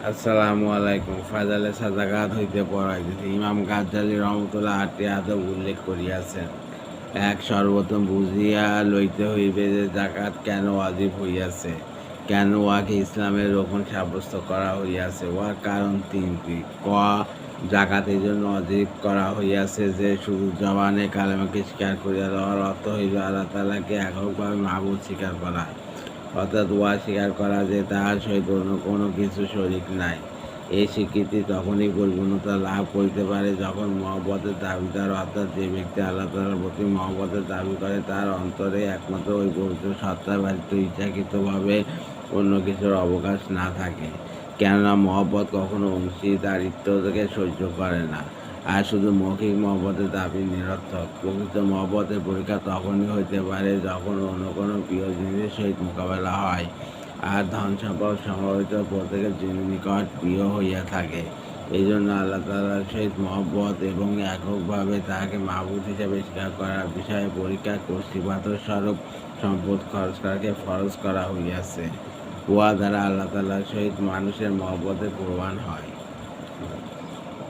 আসসালামু আলাইকুম। ফাজালে সাদাকাত হইতে পড়াইতেছি। ইমাম গাজ্জালী রহমতুল্লাহ ৮টি আদব উল্লেখ করিয়াছেন। এক, সর্বপ্রথম বুঝিয়া লইতে হইবে যে জাকাত কেন ওয়াজিব হইয়াছে, কেন উহাকে ইসলামের রোকন সাব্যস্ত করা হইয়াছে। উহার কারণ তিনটি। ক, জাকাত এই জন্য ওয়াজিব করা হইয়াছে যে শুধু জবানে কালেমাকে স্বীকার করিয়া লওয়ার অর্থ হইল আল্লাহ তাআলাকে এককভাবে মাবুদ স্বীকার করা, অর্থাৎ উহা স্বীকার করা যে তাহার সহিত অন্য কোনো কিছু শরীক নাই। এই স্বীকৃতি তখনই পরিপূর্ণতা লাভ করিতে পারে যখন মহব্বতের দাবিদার, অর্থাৎ যে ব্যক্তি আল্লাহ তাআলার প্রতি মহব্বতের দাবি করে তার অন্তরে একমাত্র ওই পবিত্র সত্তা ব্যতীত ইচ্ছাকৃতভাবে অন্য কিছুর অবকাশ না থাকে। কেননা মহব্বত কখনো অংশীদারিত্বকে সহ্য করে না, আর শুধু মৌখিক মহব্বতের দাবি নিরর্থক। প্রকৃত মহব্বতের পরীক্ষা তখনই হইতে পারে যখন অন্য কোনো প্রিয় জিনিসের সহিত মোকাবেলা হয়, আর ধন সম্পদ সম্ভবিত প্রত্যেকের নিকট প্রিয় হইয়া থাকে। এই জন্য আল্লাহ তাআলার সহিত মহব্বত এবং এককভাবে তাহাকে মাবুদ হিসাবে স্বীকার করার বিষয়ে পরীক্ষা কর্তৃপাতর স্বরূপ সম্পদ খরচ করাকে ফরজ করা হইয়াছে। উহা দ্বারা আল্লাহ তাআলার সহিত মানুষের মহব্বতের প্রমাণ হয়।